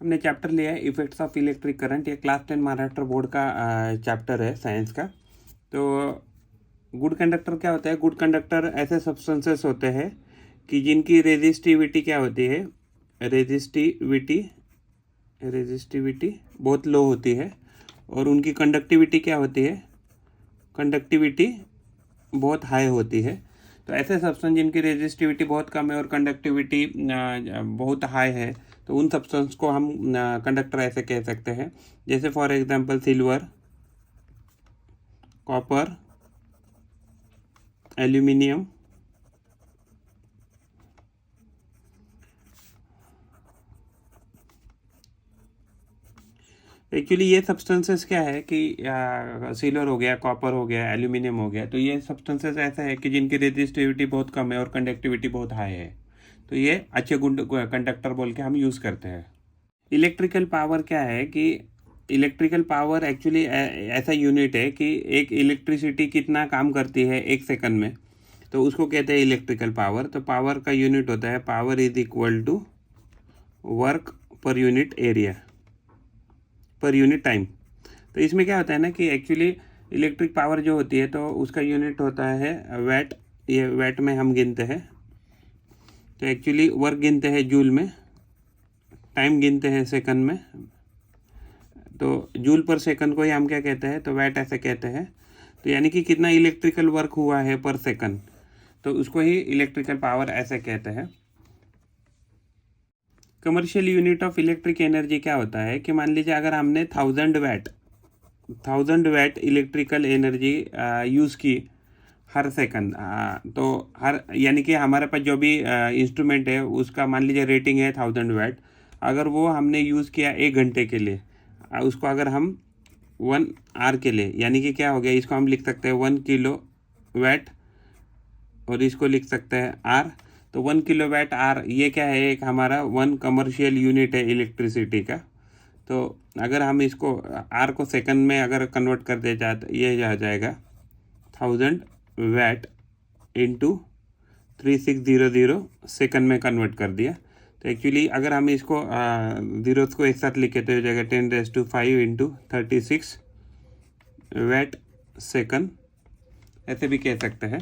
हमने चैप्टर लिया है इफेक्ट्स ऑफ इलेक्ट्रिक करंट। ये क्लास 10 महाराष्ट्र बोर्ड का चैप्टर है साइंस का। तो गुड कंडक्टर क्या होता है? गुड कंडक्टर ऐसे सब्सटेंसेस होते हैं कि जिनकी रेजिस्टिविटी क्या होती है, रेजिस्टिविटी बहुत लो होती है, और उनकी कंडक्टिविटी क्या होती है, कंडक्टिविटी बहुत हाई होती है। तो ऐसे सब्सटेंस जिनकी रेजिस्टिविटी बहुत कम है और कंडक्टिविटी बहुत हाई है, तो उन सब्सटेंस को हम कंडक्टर ऐसे कह सकते हैं। जैसे for example silver, copper, aluminium, actually ये सब्सटेंसेस क्या है कि सिल्वर हो गया, कॉपर हो गया, एल्यूमिनियम हो गया, तो ये सब्सटेंसेस ऐसा है कि जिनकी रेजिस्टिविटी बहुत कम है और कंडक्टिविटी बहुत हाई है, तो ये अच्छे गुड कंडक्टर बोल के हम यूज़ करते हैं। इलेक्ट्रिकल पावर क्या है कि इलेक्ट्रिकल पावर एक्चुअली ऐसा यूनिट है कि एक इलेक्ट्रिसिटी कितना काम करती है एक सेकंड में, तो उसको कहते हैं इलेक्ट्रिकल पावर। तो पावर का यूनिट होता है power is equal to work per unit area per unit time. तो इसमें क्या होता है ना कि एक्चुअली इलेक्ट्रिक पावर जो होती है तो उसका यूनिट होता है वैट। ये वैट में हम गिनते हैं, तो एक्चुअली वर्क गिनते हैं जूल में, टाइम गिनते हैं सेकंड में। तो जूल पर सेकंड को ही हम क्या कहते हैं, तो वैट ऐसे कहते हैं। तो यानी कि कितना इलेक्ट्रिकल वर्क हुआ है पर सेकंड, तो उसको ही इलेक्ट्रिकल पावर ऐसे कहते हैं। Commercial unit of electric energy क्या होता है कि मान लीजिए अगर हमने 1000 वैट इलेक्ट्रिकल एनर्जी यूज़ की हर सेकंड, तो हर यानी कि हमारे पास जो भी इंस्ट्रूमेंट है उसका मान लीजिए रेटिंग है 1000 वैट। अगर वो हमने यूज़ किया 1 घंटे के लिए, उसको अगर हम 1 आवर के लिए, यानी कि क्या हो गया, इसको हम लिख सकते हैं 1 किलो वैट और इसको लिख सकते हैं आर। तो 1 किलो वैट आर ये क्या है, एक हमारा 1 कमर्शियल यूनिट है इलेक्ट्रिसिटी का। तो अगर हम इसको आर को सेकंड में अगर कन्वर्ट कर दे जाए तो ये आ जाएगा 1000 वैट इंटू 3600 सेकंड में कन्वर्ट कर दिया। तो एक्चुअली अगर हम इसको जीरोस को एक साथ लिखे तो हो जाएगा 10⁵ इंटू 36 वैट सेकंड, ऐसे भी कह सकते हैं।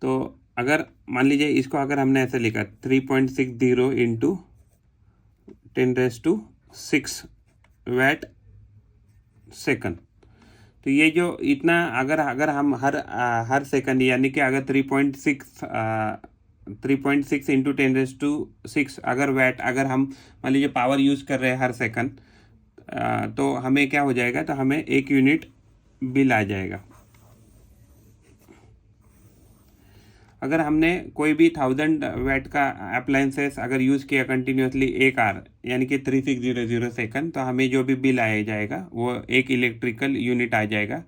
तो अगर मान लीजिए इसको अगर हमने ऐसे लिखा 3.60 इंटू 10⁶ वैट सेकंड, तो ये जो इतना अगर हम हर सेकंड यानी कि अगर 3.6 इंटू 10⁶ अगर वैट अगर हम मान लीजिए पावर यूज़ कर रहे हैं हर सेकंड, तो हमें क्या हो जाएगा, तो हमें 1 यूनिट बिल आ जाएगा। अगर हमने कोई भी 1000 वैट का अप्लायंसेस अगर यूज़ किया कंटिन्यूसली 1 आवर यानी कि 3600 सेकंड, तो हमें जो भी बिल आया जाएगा वो 1 इलेक्ट्रिकल यूनिट आ जाएगा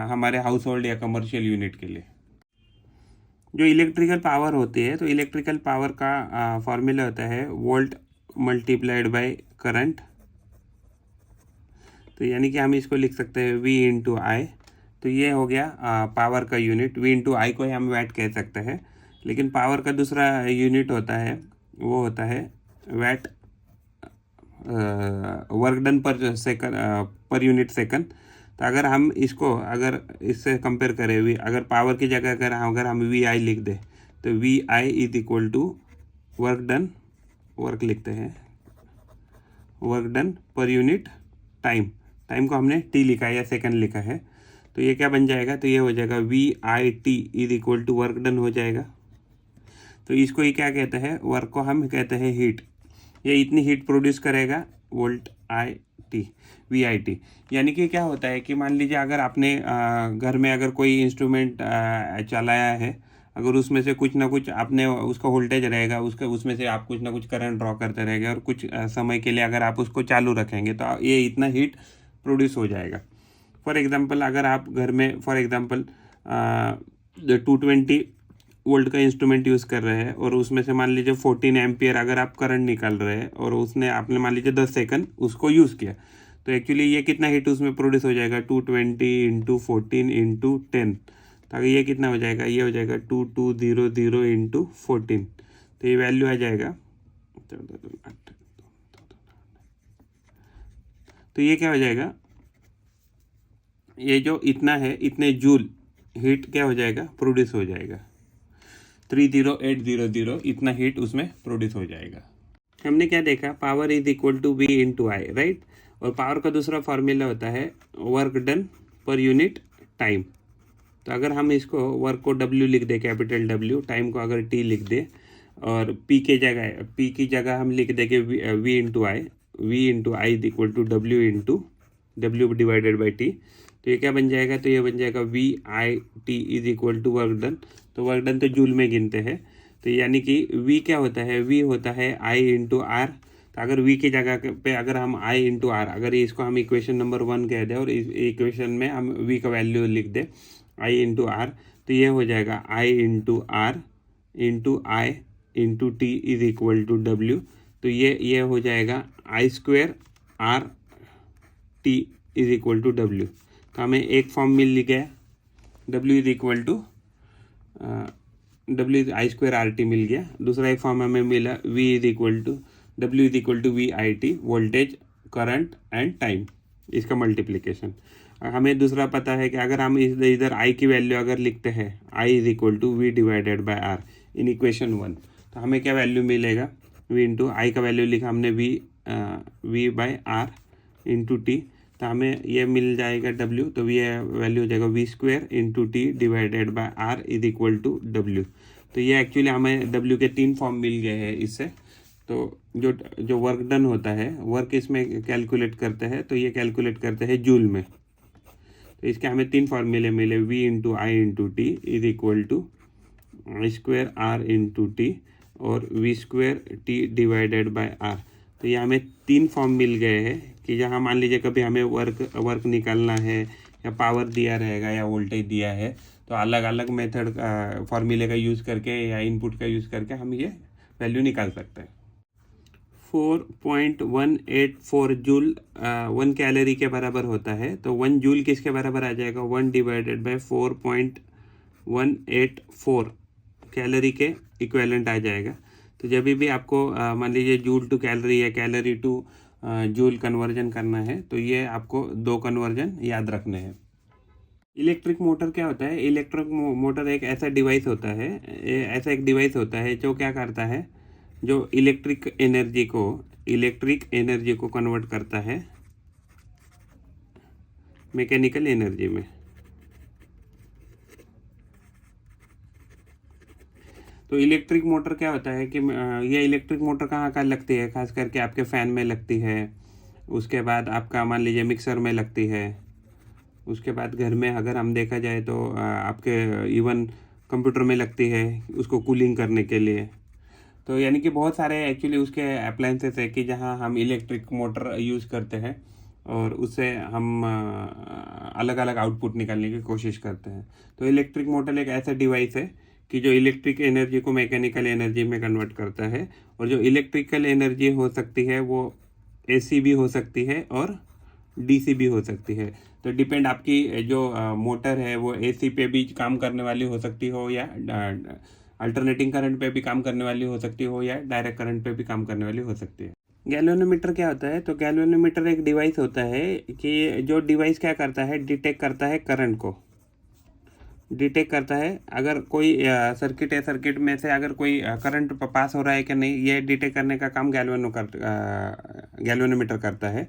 हमारे हाउस होल्ड या कमर्शियल यूनिट के लिए। जो इलेक्ट्रिकल पावर होती है, तो इलेक्ट्रिकल पावर का फॉर्मूला होता है वोल्ट मल्टीप्लाइड बाय करंट। तो यानी कि हम इसको लिख सकते हैं V इंटू आई। तो ये हो गया पावर का यूनिट। V इंटू आई को ही हम वैट कह सकते हैं, लेकिन पावर का दूसरा यूनिट होता है, वो होता है वैट वर्क डन पर सेकंड पर यूनिट सेकंड। तो अगर हम इसको अगर इससे कंपेयर करें, अगर पावर की जगह अगर हम VI लिख दें, तो VI is equal to work done, work लिखते हैं work done per unit time, time को हमने T लिखा है या सेकंड लिखा है, तो ये क्या बन जाएगा, तो ये हो जाएगा VIT is equal to work done हो जाएगा। तो इसको ही क्या कहते हैं, वर्क को हम कहते हैं हीट। ये इतनी हीट प्रोड्यूस करेगा वोल्ट IT VIT। यानी कि क्या होता है कि मान लीजिए अगर आपने घर में अगर कोई इंस्ट्रूमेंट चलाया है, अगर उसमें से कुछ ना कुछ आपने उसका वोल्टेज रहेगा, उसमें से आप कुछ ना कुछ करंट ड्रॉ करते रहेंगे और कुछ समय के लिए अगर आप उसको चालू रखेंगे तो ये इतना हीट प्रोड्यूस हो जाएगा। फॉर एग्जांपल अगर आप घर में फॉर एग्जांपल 220 वोल्ट का इंस्ट्रूमेंट यूज़ कर रहे हैं और उसमें से मान लीजिए 14 एम्पियर अगर आप करंट निकाल रहे हैं और उसने आपने मान लीजिए 10 सेकंड उसको यूज़ किया, तो एक्चुअली ये कितना हीट उसमें प्रोड्यूस हो जाएगा, 220 इंटू 14 इंटू 10। तो ये कितना हो जाएगा, ये हो जाएगा 2200 इंटू 14। तो ये वैल्यू आ जाएगा तो ये क्या हो जाएगा, ये जो इतना है इतने जूल हीट क्या हो जाएगा, प्रोड्यूस हो जाएगा। 30800 इतना हीट उसमें प्रोड्यूस हो जाएगा। हमने क्या देखा, power is equal to V into I, right. और पावर का दूसरा फॉर्मूला होता है work done per unit time. तो अगर हम इसको वर्क को W लिख दे, कैपिटल W, टाइम को अगर T लिख दे, और P की जगह हम लिख देंगे V into I is equal to W divided by T। तो ये क्या बन जाएगा, तो ये बन जाएगा VIT is equal to work done. तो वर्क डन तो जूल में गिनते हैं, तो यानी कि V क्या होता है, V होता है I इंटू आर। तो अगर V की जगह पे अगर हम I इंटू आर, अगर इसको हम इक्वेशन नंबर 1 कह दें और इस इक्वेशन में हम V का वैल्यू लिख दें I इंटू आर, तो ये हो जाएगा I into R into I into T is equal to W। तो ये हो जाएगा I square R T is equal to W। तो हमें एक फॉर्म मिल गया, W is equal to I square R T मिल गया। दूसरा एक फॉर्म हमें मिला W is equal to VIT, voltage, current and time, इसका मल्टीप्लिकेशन। हमें दूसरा पता है कि अगर हम इधर I की वैल्यू अगर लिखते हैं, I is equal to V divided by R in equation 1, तो हमें क्या वैल्यू मिलेगा, V इंटू आई का वैल्यू लिखा हमने V by R into T. तो हमें ये मिल जाएगा W, तो ये वैल्यू हो जाएगा V square into T divided by R is equal to W। तो ये एक्चुअली हमें W के 3 फॉर्म मिल गए हैं इससे। तो जो वर्क डन होता है, वर्क इसमें कैलकुलेट करते हैं, तो ये कैलकुलेट करते हैं जूल में। तो इसके हमें 3 फॉर्मूले मिले, V into I into T is equal to I square R into T और V square T divided by R. तो ये हमें 3 फॉर्म मिल गए हैं कि जहाँ मान लीजिए कभी हमें वर्क निकालना है, या पावर दिया रहेगा या वोल्टेज दिया है, तो अलग अलग मेथड फॉर्मूले का यूज़ करके या इनपुट का यूज़ करके हम ये वैल्यू निकाल सकते हैं। 4.184 जूल 1 कैलोरी के बराबर होता है। तो 1 जूल किसके बराबर आ जाएगा, 1 डिवाइडेड बाई 4.184 कैलोरी के इक्विवेलेंट आ जाएगा। तो जब भी आपको मान लीजिए जूल टू कैलोरी या कैलोरी टू जूल कन्वर्जन करना है, तो ये आपको 2 कन्वर्जन याद रखने हैं। इलेक्ट्रिक मोटर क्या होता है, इलेक्ट्रिक मोटर एक ऐसा डिवाइस होता है, ऐसा एक डिवाइस होता है जो क्या करता है, जो इलेक्ट्रिक एनर्जी को कन्वर्ट करता है मैकेनिकल एनर्जी में। तो इलेक्ट्रिक मोटर क्या होता है कि ये इलेक्ट्रिक मोटर कहाँ लगती है, खास करके आपके फ़ैन में लगती है, उसके बाद आपका मान लीजिए मिक्सर में लगती है, उसके बाद घर में अगर हम देखा जाए तो आपके इवन कंप्यूटर में लगती है उसको कूलिंग करने के लिए। तो यानी कि बहुत सारे एक्चुअली उसके अप्लायंसेस है कि जहाँ हम इलेक्ट्रिक मोटर यूज़ करते हैं और उससे हम अलग अलग आउटपुट निकालने की कोशिश करते हैं। तो इलेक्ट्रिक मोटर एक ऐसा डिवाइस है कि जो इलेक्ट्रिक एनर्जी को मैकेनिकल एनर्जी में कन्वर्ट करता है। और जो इलेक्ट्रिकल एनर्जी हो सकती है वो AC भी हो सकती है और DC भी हो सकती है। तो डिपेंड आपकी जो मोटर है वो AC पे भी काम करने वाली हो सकती हो, या अल्टरनेटिंग करंट पे भी काम करने वाली हो सकती हो, या डायरेक्ट करंट पे भी काम करने वाली हो सकती है। गैल्वेनोमीटर क्या होता है, तो गैल्वेनोमीटर एक डिवाइस होता है कि जो डिवाइस क्या करता है, डिटेक्ट करता है करंट को, डिटेक्ट करता है अगर कोई सर्किट है, सर्किट में से अगर कोई करंट पास हो रहा है कि नहीं, ये डिटेक्ट करने का काम गैल्वेनोमीटर करता है।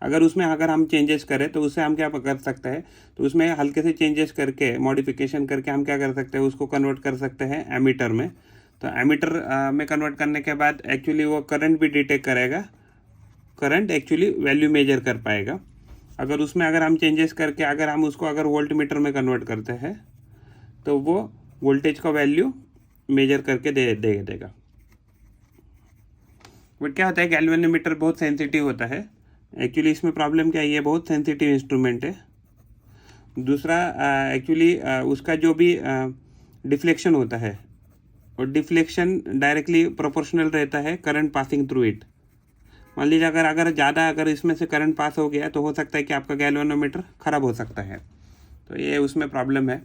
अगर उसमें अगर हम चेंजेस करें तो उससे हम क्या कर सकते हैं, तो उसमें हल्के से चेंजेस करके मॉडिफिकेशन करके हम क्या कर सकते हैं, उसको कन्वर्ट कर सकते हैं एमीटर में। तो एमीटर में कन्वर्ट करने के बाद एक्चुअली वो करंट भी डिटेक्ट करेगा, करंट एक्चुअली वैल्यू मेजर कर पाएगा। अगर उसमें अगर हम चेंजेस करके अगर हम उसको अगर वोल्ट मीटर में कन्वर्ट करते हैं तो वो वोल्टेज का वैल्यू मेजर करके देगा। बट क्या होता है, गैल्वेनोमीटर बहुत सेंसिटिव होता है। एक्चुअली इसमें प्रॉब्लम क्या है, ये बहुत सेंसिटिव इंस्ट्रूमेंट है। दूसरा एक्चुअली उसका जो भी डिफ्लेक्शन होता है, और डिफ्लेक्शन डायरेक्टली प्रोपोर्शनल रहता है करंट पासिंग थ्रू इट। मान लीजिए अगर ज़्यादा अगर इसमें से करंट पास हो गया तो हो सकता है कि आपका गैल्वेनोमीटर ख़राब हो सकता है। तो ये उसमें प्रॉब्लम है।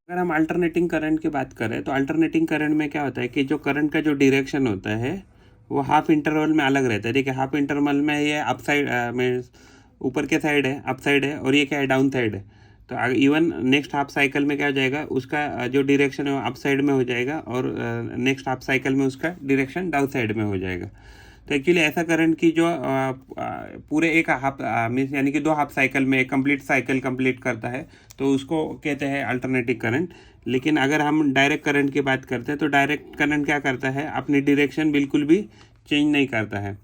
अगर हम अल्टरनेटिंग करंट की बात करें तो अल्टरनेटिंग करंट में क्या होता है कि जो करंट का जो डायरेक्शन होता है वो हाफ इंटरवल में अलग रहता है। देखिए हाफ इंटरवल में ये अप साइड में ऊपर के साइड है, अप साइड है, और ये क्या है, डाउन साइड है। तो इवन नेक्स्ट हाफ साइकिल में क्या हो जाएगा, उसका जो डायरेक्शन है वो अप साइड में हो जाएगा, और नेक्स्ट हाफ साइकिल में उसका डायरेक्शन डाउन साइड में हो जाएगा। तो एक्चुअली ऐसा करंट की जो पूरे एक हाफ मीन्स यानी कि 2 हाफ साइकिल में एक कंप्लीट साइकिल कंप्लीट करता है, तो उसको कहते हैं अल्टरनेटिंग करंट। लेकिन अगर हम डायरेक्ट करंट की बात करते हैं तो डायरेक्ट करंट क्या करता है, अपनी डायरेक्शन बिल्कुल भी चेंज नहीं करता है।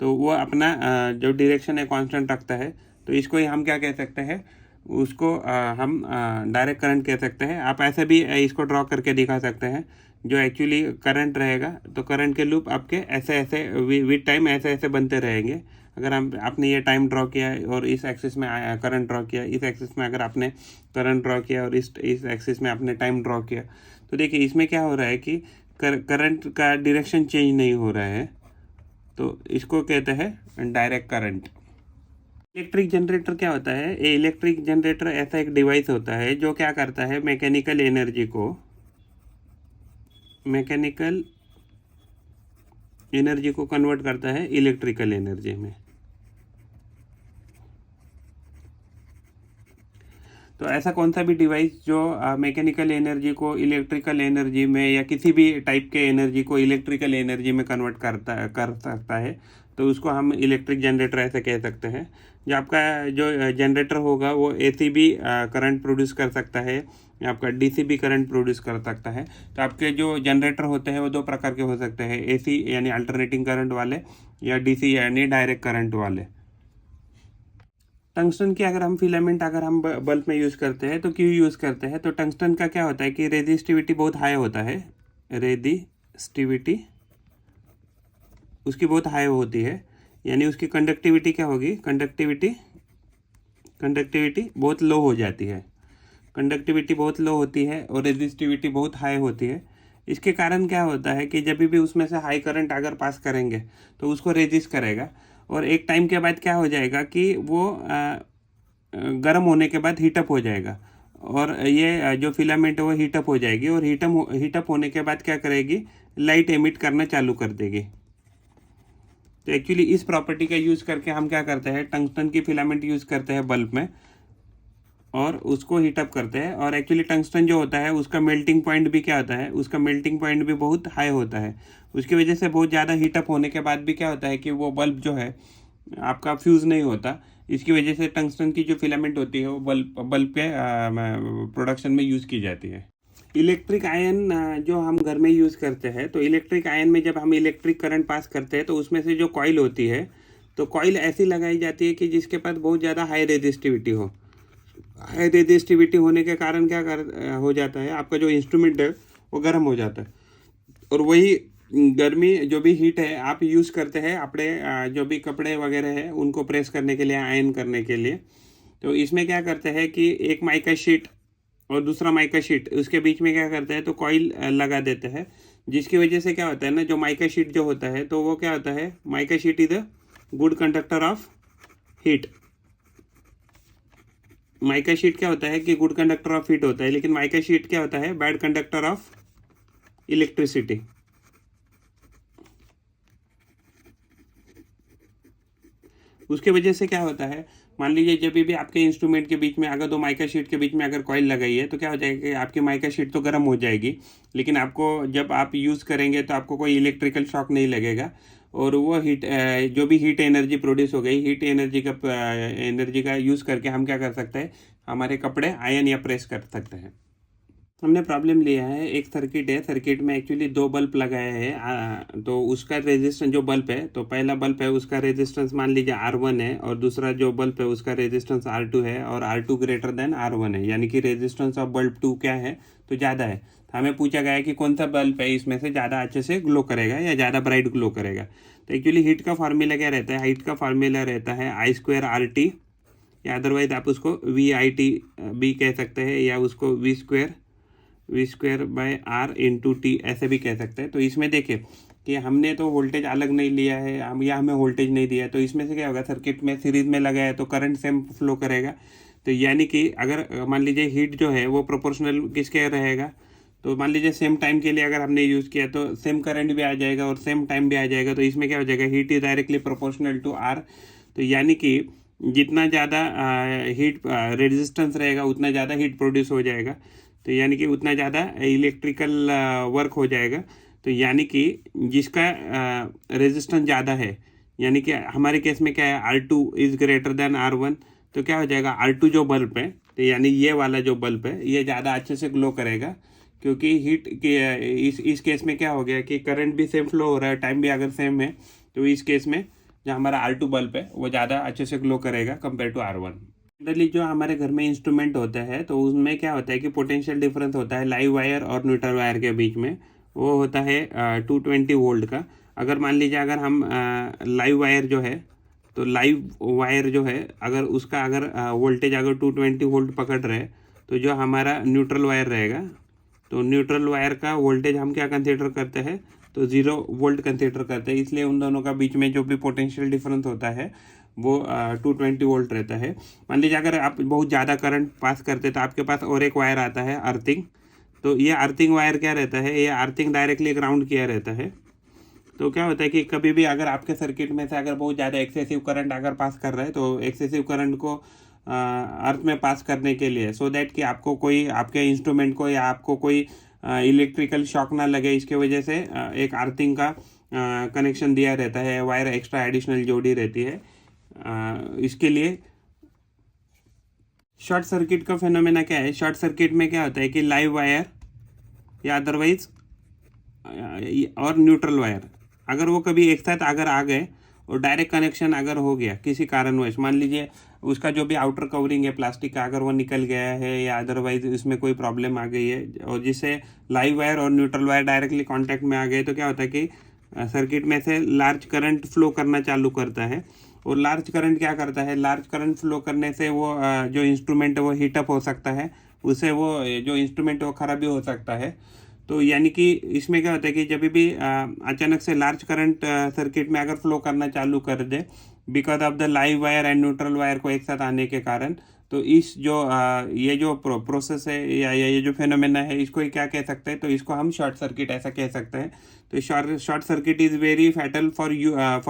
तो वो अपना जो डायरेक्शन है कांस्टेंट रखता है। तो इसको ही हम क्या कह सकते हैं, उसको हम डायरेक्ट करंट कह सकते हैं। आप ऐसे भी इसको ड्रॉ करके दिखा सकते हैं। जो एक्चुअली करंट रहेगा, तो करंट के लूप आपके ऐसे ऐसे विद टाइम ऐसे ऐसे बनते रहेंगे। अगर हम आपने ये टाइम ड्रॉ किया और इस एक्सिस में करंट ड्रॉ किया, इस एक्सिस में अगर आपने करंट ड्रॉ किया और इस एक्सिस में आपने टाइम ड्रॉ किया, तो देखिए इसमें क्या हो रहा है कि करंट का डायरेक्शन चेंज नहीं हो रहा है। तो इसको कहते हैं डायरेक्ट करंट। इलेक्ट्रिक जनरेटर क्या होता है, ये इलेक्ट्रिक जनरेटर ऐसा एक डिवाइस होता है जो क्या करता है, मैकेनिकल एनर्जी को कन्वर्ट करता है इलेक्ट्रिकल एनर्जी में। तो ऐसा कौन सा भी डिवाइस जो मैकेनिकल एनर्जी को इलेक्ट्रिकल एनर्जी में या किसी भी टाइप के एनर्जी को इलेक्ट्रिकल एनर्जी में कन्वर्ट कर सकता है, तो उसको हम इलेक्ट्रिक जनरेटर ऐसे कह सकते हैं। जो आपका जो जनरेटर होगा वो एसी भी करंट प्रोड्यूस कर सकता है, या आपका डीसी भी करंट प्रोड्यूस कर सकता है। तो आपके जो जनरेटर होते हैं वो 2 प्रकार के हो सकते हैं, एसी यानी अल्टरनेटिंग करंट वाले, या डीसी यानी डायरेक्ट करंट वाले। टंगस्टन की अगर हम फिलामेंट अगर हम बल्ब में यूज़ करते हैं तो क्यों यूज़ करते हैं, तो टंगस्टन का क्या होता है कि रेजिस्टिविटी बहुत हाई होता है। रेजिस्टिविटी उसकी बहुत हाई होती है, यानी उसकी कंडक्टिविटी क्या होगी, कंडक्टिविटी बहुत लो हो जाती है। कंडक्टिविटी बहुत लो होती है और रेजिस्टिविटी बहुत हाई होती है। इसके कारण क्या होता है कि जब भी उसमें से हाई करंट अगर पास करेंगे तो उसको रेजिस्ट करेगा, और एक टाइम के बाद क्या हो जाएगा कि वो गर्म होने के बाद हीटअप हो जाएगा, और ये जो फिलामेंट है वो हीटअप हो जाएगी, और हीटअप होने के बाद क्या करेगी, लाइट एमिट करना चालू कर देगी। तो एक्चुअली इस प्रॉपर्टी का यूज़ करके हम क्या करते हैं, टंगस्टन की फिलामेंट यूज़ करते हैं बल्ब में, और उसको हीटअप करते हैं। और एक्चुअली टंगस्टन जो होता है उसका मेल्टिंग पॉइंट भी क्या होता है, उसका मेल्टिंग पॉइंट भी बहुत हाई होता है। उसकी वजह से बहुत ज़्यादा हीटअप होने के बाद भी क्या होता है कि वो बल्ब जो है आपका फ्यूज़ नहीं होता। इसकी वजह से टंगस्टन की जो फिलामेंट होती है वो बल्ब के प्रोडक्शन में यूज़ की जाती है। इलेक्ट्रिक आयन जो हम घर में यूज़ करते हैं, तो इलेक्ट्रिक आयन में जब हम इलेक्ट्रिक करंट पास करते हैं तो उसमें से जो कॉइल होती है, तो कॉइल ऐसी लगाई जाती है कि जिसके पास बहुत ज़्यादा हाई रेजिस्टिविटी हो। हाई रेजिस्टिविटी होने के कारण क्या हो जाता है, आपका जो इंस्ट्रूमेंट है वो गर्म हो जाता है, और वही गर्मी जो भी हीट है आप यूज़ करते हैं अपने जो भी कपड़े वगैरह है उनको प्रेस करने के लिए, आयन करने के लिए। तो इसमें क्या करते हैं कि एक माइका शीट और दूसरा माइका शीट, उसके बीच में क्या करते हैं, तो कॉइल लगा देते हैं, जिसकी वजह से क्या होता है ना, जो माइका शीट जो होता है तो वो क्या होता है, mica sheet is a good conductor of heat. Mica sheet क्या होता है कि गुड कंडक्टर ऑफ हीट होता है, लेकिन माइका शीट क्या होता है, बैड कंडक्टर ऑफ इलेक्ट्रिसिटी। उसके वजह से क्या होता है, मान लीजिए जब भी आपके इंस्ट्रूमेंट के बीच में अगर 2 माइका शीट के बीच में अगर कॉइल लगाई है, तो क्या हो जाएगा कि आपकी माइका शीट तो गर्म हो जाएगी, लेकिन आपको जब आप यूज़ करेंगे तो आपको कोई इलेक्ट्रिकल शॉक नहीं लगेगा, और वो हीट जो भी हीट एनर्जी प्रोड्यूस हो गई, हीट एनर्जी का यूज़ करके हम क्या कर सकते हैं, हमारे कपड़े आयन या प्रेस कर सकते हैं। हमने प्रॉब्लम लिया है, एक सर्किट है, सर्किट में एक्चुअली 2 बल्ब लगाए हैं, तो उसका रेजिस्टेंस जो बल्ब है, तो पहला बल्ब है उसका रेजिस्टेंस मान लीजिए R1 है, और दूसरा जो बल्ब है उसका रेजिस्टेंस R2 है, और R2 ग्रेटर देन R1 है, यानी कि रेजिस्टेंस ऑफ बल्ब 2 क्या है, तो ज़्यादा है। तो हमें पूछा गया है कि कौन सा बल्ब है इसमें से ज़्यादा अच्छे से ग्लो करेगा या ज़्यादा ब्राइट ग्लो करेगा। तो एक्चुअली हीट का फार्मूला क्या रहता है, हीट का फार्मूला रहता है I²RT, या अदरवाइज आप उसको VIT भी कह सकते हैं, या उसको V²/R/T ऐसे भी कह सकते हैं। तो इसमें देखिए कि हमने तो वोल्टेज अलग नहीं लिया है, हमें वोल्टेज नहीं दिया, तो इसमें से क्या होगा, सर्किट में सीरीज में लगा है तो करंट सेम फ्लो करेगा। तो यानी कि अगर मान लीजिए हीट जो है वो प्रोपोर्शनल किसके रहेगा, तो मान लीजिए सेम टाइम के लिए अगर हमने यूज़ किया तो सेम करंट भी आ जाएगा और सेम टाइम भी आ जाएगा। तो इसमें क्या हो जाएगा, heat is directly proportional to R. तो यानी कि जितना ज़्यादा हीट रेजिस्टेंस रहेगा उतना ज़्यादा हीट प्रोड्यूस हो जाएगा, तो यानी कि उतना ज़्यादा इलेक्ट्रिकल वर्क हो जाएगा। तो यानी कि जिसका रेजिस्टेंस ज़्यादा है, यानी कि हमारे केस में क्या है, R2 is greater than R1, तो क्या हो जाएगा, R2 जो बल्ब है, तो यानी ये वाला जो बल्ब है ये ज़्यादा अच्छे से ग्लो करेगा, क्योंकि हीट के इस केस में क्या हो गया कि करंट भी सेम फ्लो हो रहा है, टाइम भी अगर सेम है, तो इस केस में जो हमारा R2 बल्ब है वो ज़्यादा अच्छे से ग्लो करेगा कंपेयर टू R1। जनरली जो हमारे घर में इंस्ट्रूमेंट होता है तो उसमें क्या होता है कि पोटेंशियल डिफरेंस होता है लाइव वायर और न्यूट्रल वायर के बीच में, वो होता है 220 वोल्ट का। अगर मान लीजिए अगर हम लाइव वायर जो है, तो लाइव वायर जो है अगर उसका अगर वोल्टेज अगर 220 वोल्ट पकड़ रहे, तो जो हमारा न्यूट्रल वायर रहेगा, तो न्यूट्रल वायर का वोल्टेज हम क्या कंसीडर करते हैं, तो 0 वोल्ट कंसीडर करते हैं। इसलिए उन दोनों का बीच में जो भी पोटेंशियल डिफरेंस होता है वो 220 वोल्ट रहता है। मान लीजिए अगर आप बहुत ज़्यादा करंट पास करते तो आपके पास और एक वायर आता है अर्थिंग। तो ये अर्थिंग वायर क्या रहता है, ये अर्थिंग डायरेक्टली ग्राउंड किया रहता है। तो क्या होता है कि कभी भी अगर आपके सर्किट में से अगर बहुत ज़्यादा एक्सेसिव करंट अगर पास कर रहा है, तो एक्सेसिव करंट को अर्थ में पास करने के लिए, सो दैट कि आपको कोई आपके इंस्ट्रूमेंट को या आपको कोई इलेक्ट्रिकल शॉक ना लगे, इसके वजह से एक अर्थिंग का कनेक्शन दिया रहता है, वायर एक्स्ट्रा एडिशनल जोड़ी रहती है। इसके लिए शॉर्ट सर्किट का फिनोमेना क्या है, शॉर्ट सर्किट में क्या होता है कि लाइव वायर या अदरवाइज और न्यूट्रल वायर अगर वो कभी एक साथ अगर आ गए और डायरेक्ट कनेक्शन अगर हो गया किसी कारणवश, मान लीजिए उसका जो भी आउटर कवरिंग है प्लास्टिक का अगर वो निकल गया है या अदरवाइज इसमें कोई प्रॉब्लम आ गई है और जिससे लाइव वायर और न्यूट्रल वायर डायरेक्टली कांटेक्ट में आ गए, तो क्या होता है कि सर्किट में से लार्ज करंट फ्लो करना चालू करता है। और लार्ज करंट क्या करता है, लार्ज करंट फ्लो करने से वो जो इंस्ट्रूमेंट है वो हीटअप हो सकता है, उससे वो जो इंस्ट्रूमेंट है वो ख़राब भी हो सकता है। तो यानी कि इसमें क्या होता है कि जब भी अचानक से लार्ज करंट सर्किट में अगर फ्लो करना चालू कर दे because of the live wire and neutral wire को एक साथ आने के कारण, तो इस जो ये जो प्रोसेस है या ये जो फिनोमेना है, इसको क्या कह सकते हैं, तो इसको हम शॉर्ट सर्किट ऐसा कह सकते हैं। तो short circuit is very fatal for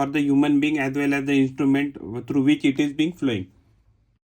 the human being as well as the instrument through which it is being flowing.